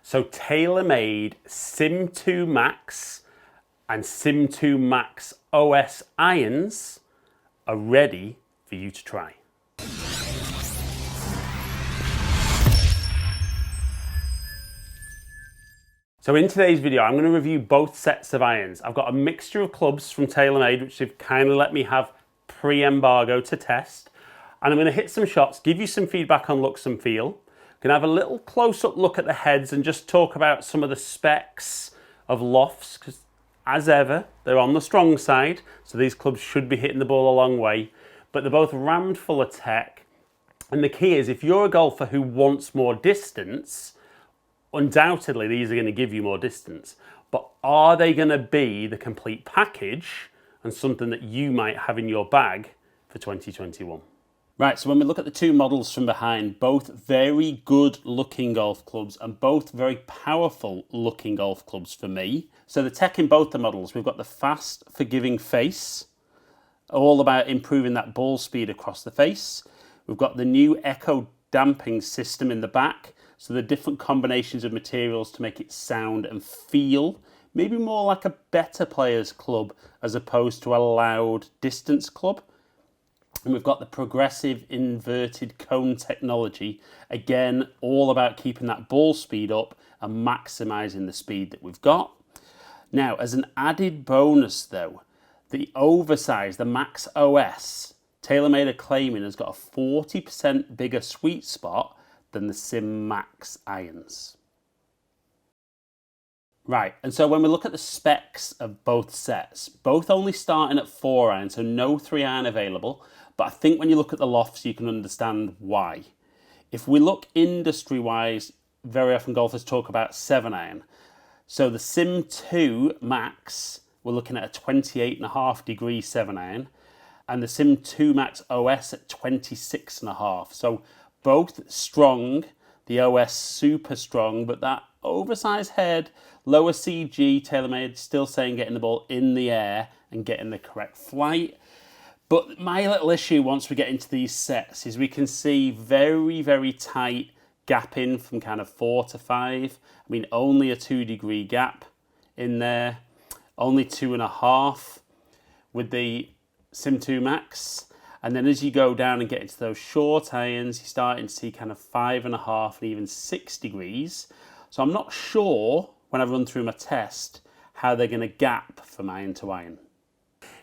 So Taylormade Sim 2 Max and Sim 2 Max OS irons are ready for you to try. So in today's video, I'm going to review both sets of irons. I've got a mixture of clubs from Taylormade, which they've kindly let me have pre-embargo to test. And I'm going to hit some shots, give you some feedback on looks and feel. I'm going to have a little close-up look at the heads and just talk about some of the specs of lofts, because as ever, they're on the strong side. So these clubs should be hitting the ball a long way, but they're both rammed full of tech. And the key is, if you're a golfer who wants more distance, undoubtedly, these are going to give you more distance, but are they going to be the complete package and something that you might have in your bag for 2021? Right, so when we look at the two models from behind, both very good looking golf clubs and both very powerful looking golf clubs for me. So the tech in both the models, we've got the fast forgiving face, all about improving that ball speed across the face. We've got the new echo damping system in the back, so the different combinations of materials to make it sound and feel maybe more like a better player's club as opposed to a loud distance club. And we've got the progressive inverted cone technology, again all about keeping that ball speed up and maximising the speed that we've got. Now, as an added bonus though, the oversized, the Max OS, Taylormade are claiming has got a 40% bigger sweet spot than the Sim Max irons. Right, and so when we look at the specs of both sets, both only starting at 4 iron, so no 3 iron available, but I think when you look at the lofts you can understand why. If we look industry-wise, very often golfers talk about 7 iron. So the Sim 2 Max, we're looking at a 28.5 degree 7 iron, and the Sim 2 Max OS at 26.5. So both strong, the OS super strong, but that oversized head, lower CG, Taylormade still saying getting the ball in the air and getting the correct flight. But my little issue once we get into these sets is we can see very, very tight gap in from kind of 4 to 5. I mean, only a 2 degree gap in there, only 2.5 with the Sim 2 Max. And then as you go down and get into those short irons, you're starting to see kind of 5.5 and even 6 degrees. So I'm not sure when I run through my test how they're going to gap from iron to iron.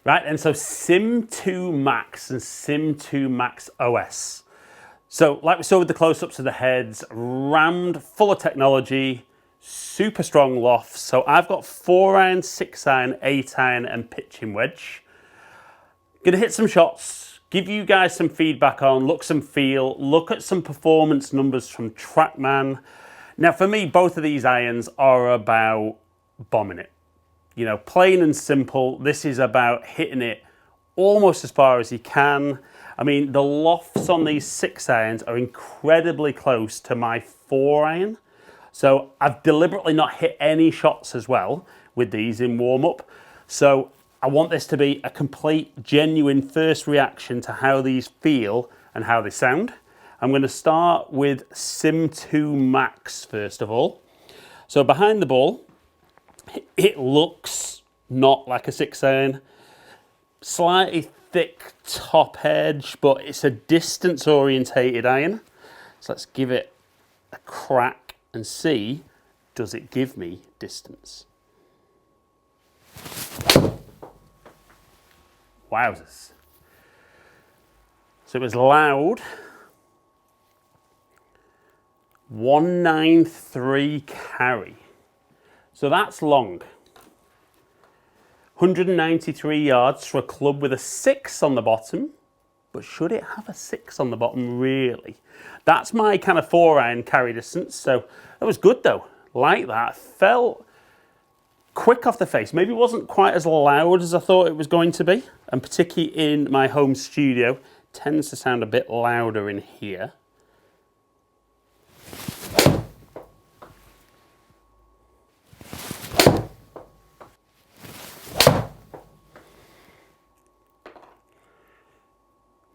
Right, and so Sim 2 Max and Sim 2 Max OS. So like we saw with the close-ups of the heads, rammed full of technology, super strong lofts. So I've got 4 iron, 6 iron, 8 iron and pitching wedge. Gonna hit some shots, give you guys some feedback on looks and feel, look at some performance numbers from TrackMan. Now for me, both of these irons are about bombing it. You know, plain and simple, this is about hitting it almost as far as you can. I mean, the lofts on these 6 irons are incredibly close to my 4 iron. So I've deliberately not hit any shots as well with these in warm-up. So I want this to be a complete, genuine first reaction to how these feel and how they sound. I'm going to start with Sim 2 Max first of all. So behind the ball, it looks not like a 6 iron. Slightly thick top edge, but it's a distance orientated iron. So let's give it a crack and see, does it give me distance? Wowzers. So it was loud. 193 carry. So that's long. 193 yards for a club with a 6 on the bottom. But should it have a 6 on the bottom, really? That's my kind of 4 iron carry distance. So that was good though. Like that. Felt quick off the face. Maybe it wasn't quite as loud as I thought it was going to be. And particularly in my home studio, it tends to sound a bit louder in here.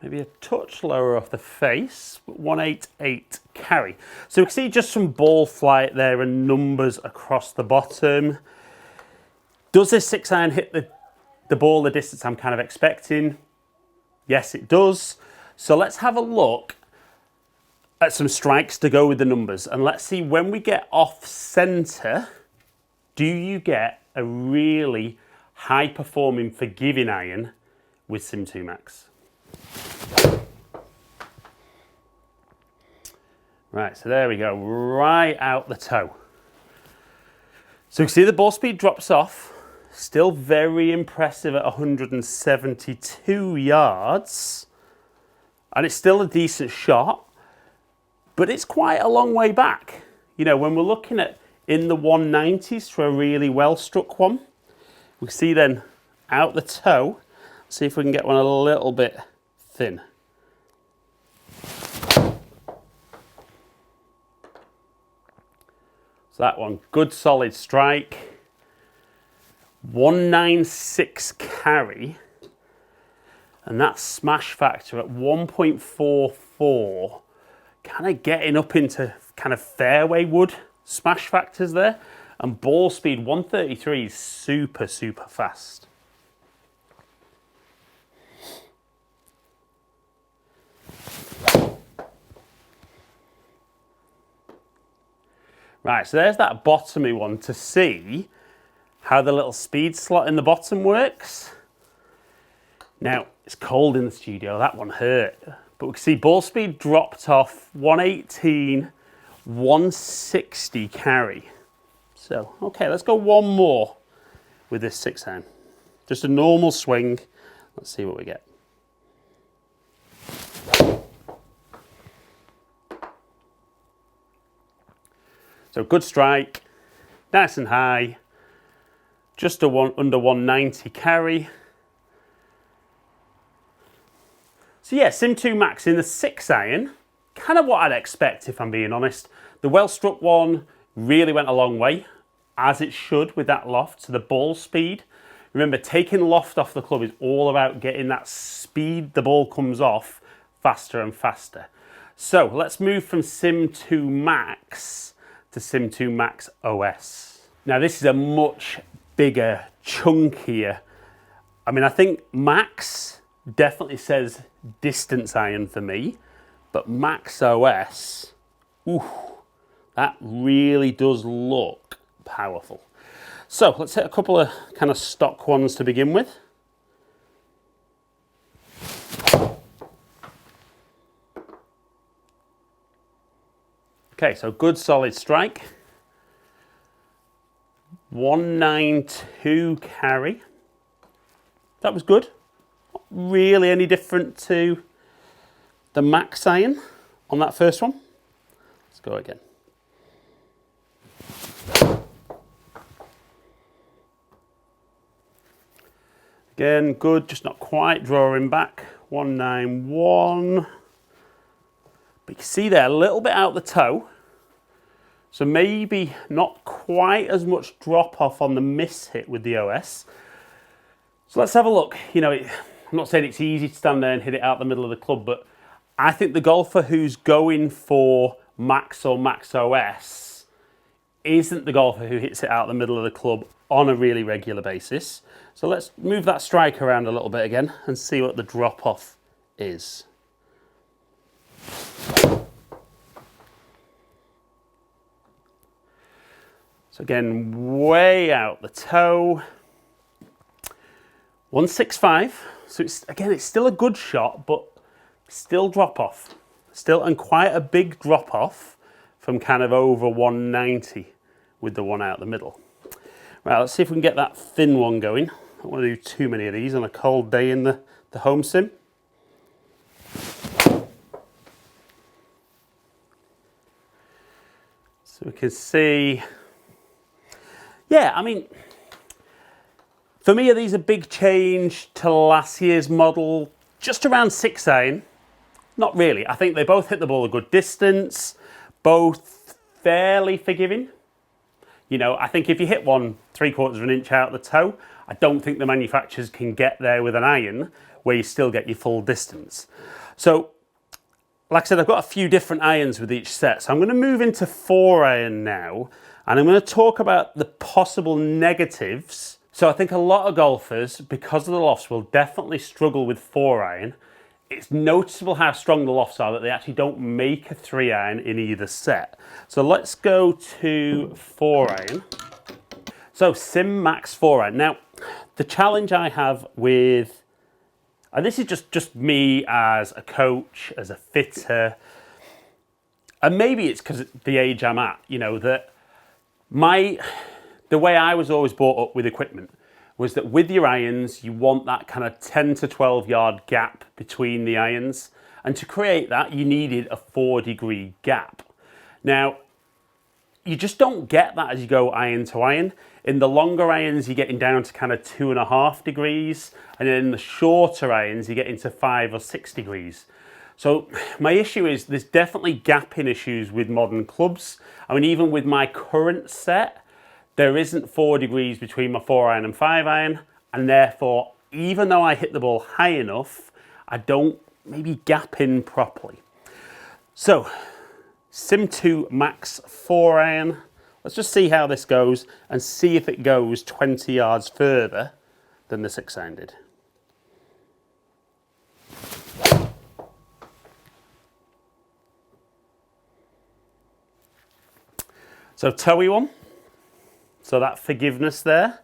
Maybe a much lower off the face, 188 carry. So we can see just some ball flight there and numbers across the bottom. Does this 6-iron hit the ball the distance I'm kind of expecting? Yes, it does. So let's have a look at some strikes to go with the numbers. And let's see, when we get off center, do you get a really high performing forgiving iron with Sim 2 Max? Right, so there we go, right out the toe. So you can see the ball speed drops off, still very impressive at 172 yards. And it's still a decent shot, but it's quite a long way back. You know, when we're looking at in the 190s for a really well struck one, we see then out the toe, see if we can get one a little bit thin. So that one, good solid strike. 196 carry. And that smash factor at 1.44, kind of getting up into kind of fairway wood smash factors there. And ball speed, 133 is super, super fast. Right, so there's that bottomy one to see how the little speed slot in the bottom works. Now, it's cold in the studio, that one hurt. But we can see ball speed dropped off 118, 160 carry. So, okay, let's go one more with this 6-iron. Just a normal swing. Let's see what we get. So good strike, nice and high, just under 190 carry. So yeah, Sim 2 Max in the 6-iron, kind of what I'd expect if I'm being honest. The well struck one really went a long way, as it should with that loft. So the ball speed, remember taking loft off the club is all about getting that speed the ball comes off faster and faster. So let's move from Sim 2 Max to Sim 2 Max OS. Now this is a much bigger, chunkier, I mean I think Max definitely says distance iron for me, but Max OS, ooh, that really does look powerful. So let's hit a couple of kind of stock ones to begin with. Okay, so good solid strike. 192 carry. That was good. Not really any different to the Max iron on that first one. Let's go again. Again, good, just not quite drawing back. 191. But you can see there, a little bit out the toe. So maybe not quite as much drop off on the miss hit with the OS. So let's have a look. You know, I'm not saying it's easy to stand there and hit it out the middle of the club, but I think the golfer who's going for Max or Max OS isn't the golfer who hits it out the middle of the club on a really regular basis. So let's move that strike around a little bit again and see what the drop off is. So again, way out the toe. 165. So it's still a good shot, but still drop off. Still, and quite a big drop off from kind of over 190 with the one out the middle. Right, let's see if we can get that thin one going. I don't want to do too many of these on a cold day in the home sim. So we can see, yeah, I mean, for me, are these a big change to last year's model? Just around 6-iron. Not really. I think they both hit the ball a good distance, both fairly forgiving. You know, I think if you hit one 3/4 of an inch out the toe, I don't think the manufacturers can get there with an iron where you still get your full distance. So like I said, I've got a few different irons with each set. So I'm going to move into 4-iron now, and I'm going to talk about the possible negatives. So I think a lot of golfers, because of the lofts, will definitely struggle with 4-iron. It's noticeable how strong the lofts are that they actually don't make a 3-iron in either set. So let's go to 4-iron. So Sim Max 4-iron. Now, the challenge I have with, and this is just me as a coach, as a fitter, and maybe it's because the age I'm at, you know, that the way I was always brought up with equipment was that with your irons, you want that kind of 10 to 12 yard gap between the irons. And to create that, you needed a 4-degree gap. Now, you just don't get that as you go iron to iron. In the longer irons, you're getting down to kind of 2.5 degrees. And then in the shorter irons, you get into 5 or 6 degrees. So my issue is there's definitely gapping issues with modern clubs. I mean, even with my current set, there isn't 4 degrees between my 4-iron and 5-iron. And therefore, even though I hit the ball high enough, I don't maybe gap in properly. So, Sim 2 Max 4-iron. Let's just see how this goes and see if it goes 20 yards further than the 6-iron did. So toey one. So that forgiveness there.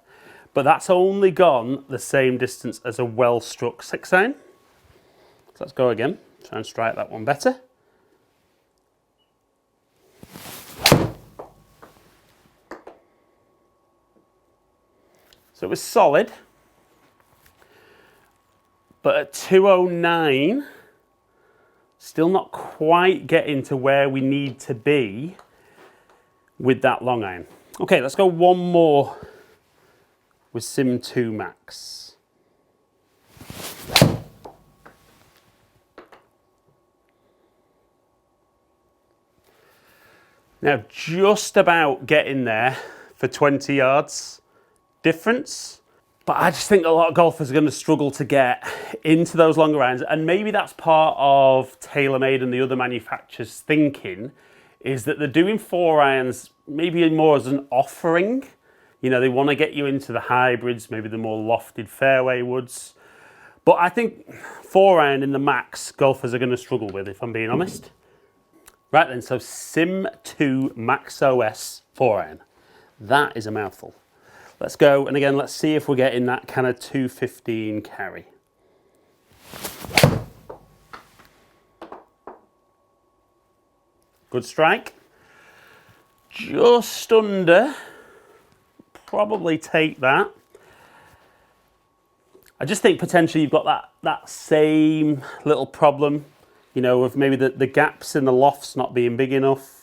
But that's only gone the same distance as a well-struck 6-iron. So let's go again. Try and strike that one better. So it was solid. But at 209, still not quite getting to where we need to be with that long iron. Okay, let's go one more with Sim 2 Max. Now, just about getting there for 20 yards difference. But I just think a lot of golfers are going to struggle to get into those longer irons. And maybe that's part of Taylormade and the other manufacturers thinking, is that they're doing 4-irons maybe more as an offering. You know, they want to get you into the hybrids, maybe the more lofted fairway woods. But I think 4-iron in the max, golfers are going to struggle with, if I'm being honest. Right then, so Sim 2 Max OS 4-iron. That is a mouthful. Let's go, and again, let's see if we're getting that kind of 215 carry. Good strike. Just under. Probably take that. I just think potentially you've got that same little problem, you know, of maybe the gaps in the lofts not being big enough.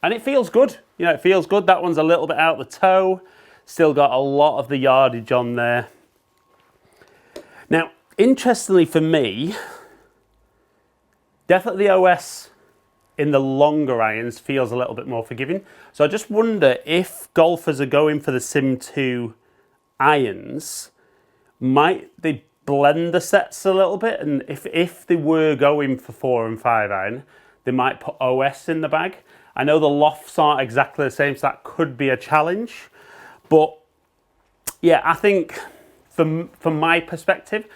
And it feels good. You know, it feels good. That one's a little bit out the toe. Still got a lot of the yardage on there. Now, interestingly for me, definitely the OS in the longer irons feels a little bit more forgiving. So I just wonder if golfers are going for the Sim 2 irons, might they blend the sets a little bit? And if they were going for 4 and 5-iron, they might put OS in the bag. I know the lofts aren't exactly the same, so that could be a challenge. But yeah, I think from my perspective,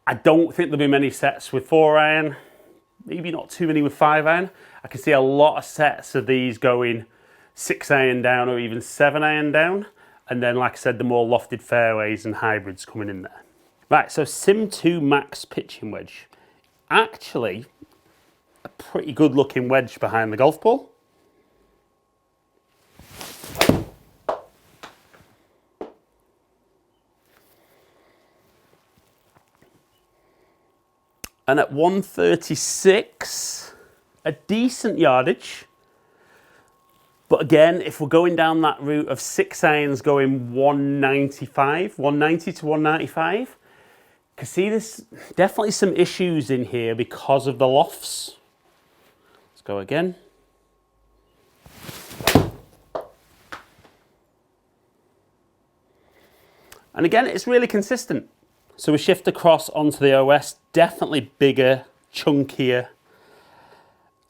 I don't think there'll be many sets with 4-iron. Maybe not too many with 5-iron. I can see a lot of sets of these going 6-iron down or even 7-iron down. And then, like I said, the more lofted fairways and hybrids coming in there. Right, so Sim 2 Max pitching wedge. Actually, a pretty good looking wedge behind the golf ball. And at 136, a decent yardage. But again, if we're going down that route of 6-irons going 195, 190 to 195, you can see there's definitely some issues in here because of the lofts. Let's go again. And again, it's really consistent. So we shift across onto the OS, definitely bigger, chunkier.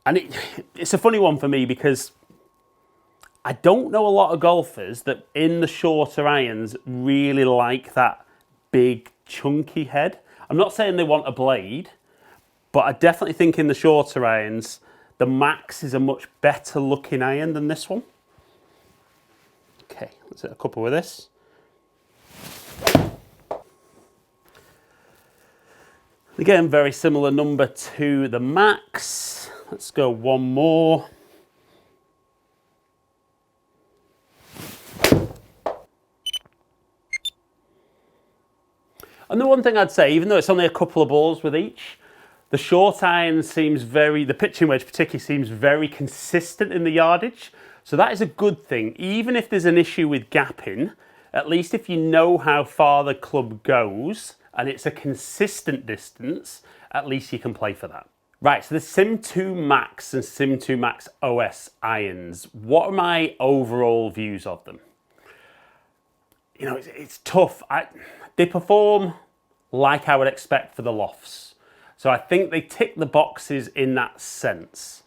And it's a funny one for me because I don't know a lot of golfers that in the shorter irons really like that big, chunky head. I'm not saying they want a blade, but I definitely think in the shorter irons, the Max is a much better looking iron than this one. Okay, let's hit a couple with this. Again, very similar number to the Max. Let's go one more. And the one thing I'd say, even though it's only a couple of balls with each, the short iron seems the pitching wedge particularly seems very consistent in the yardage. So that is a good thing. Even if there's an issue with gapping, at least if you know how far the club goes and it's a consistent distance, at least you can play for that. Right, so the Sim 2 Max and Sim 2 Max OS irons, what are my overall views of them? You know, it's tough. They perform like I would expect for the lofts. So I think they tick the boxes in that sense.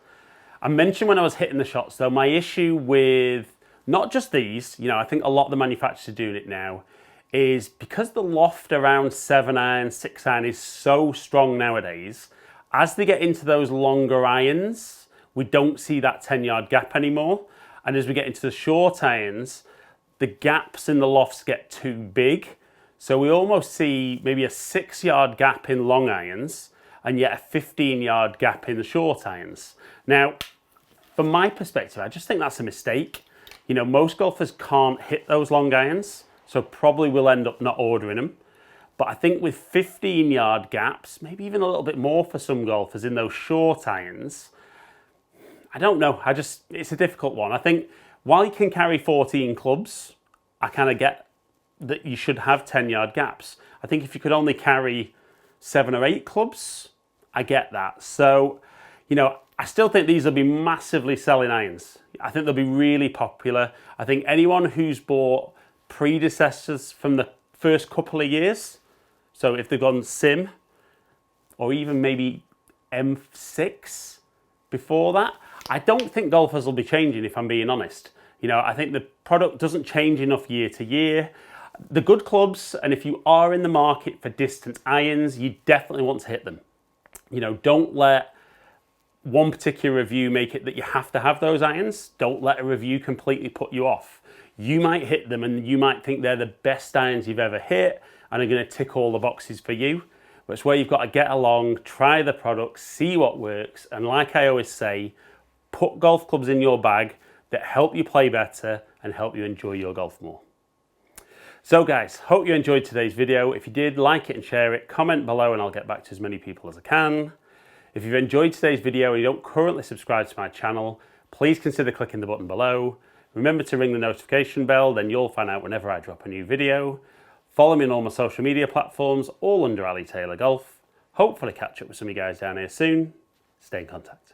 I mentioned when I was hitting the shots though, my issue with not just these, you know, I think a lot of the manufacturers are doing it now, is because the loft around 7 iron, 6 iron is so strong nowadays, as they get into those longer irons, we don't see that 10-yard gap anymore. And as we get into the short irons, the gaps in the lofts get too big. So we almost see maybe a 6-yard gap in long irons and yet a 15-yard gap in the short irons. Now, from my perspective, I just think that's a mistake. You know, most golfers can't hit those long irons, so probably we'll end up not ordering them. But I think with 15-yard gaps, maybe even a little bit more for some golfers in those short irons, I don't know. It's a difficult one. I think while you can carry 14 clubs, I kind of get that you should have 10-yard gaps. I think if you could only carry 7 or 8 clubs, I get that. So, you know, I still think these will be massively selling irons. I think they'll be really popular. I think anyone who's bought predecessors from the first couple of years, so if they've gone Sim or even maybe M6 before that, I don't think golfers will be changing, if I'm being honest. You know, I think the product doesn't change enough year to year. The good clubs, and if you are in the market for distance irons, you definitely want to hit them. You know, don't let one particular review make it that you have to have those irons. Don't let a review completely put you off. You might hit them and you might think they're the best irons you've ever hit and are going to tick all the boxes for you. But it's where you've got to get along, try the product, see what works, and like I always say, put golf clubs in your bag that help you play better and help you enjoy your golf more. So guys, hope you enjoyed today's video. If you did, like it and share it, comment below and I'll get back to as many people as I can. If you've enjoyed today's video and you don't currently subscribe to my channel, please consider clicking the button below. Remember to ring the notification bell, then you'll find out whenever I drop a new video. Follow me on all my social media platforms, all under Ali Taylor Golf. Hopefully catch up with some of you guys down here soon. Stay in contact.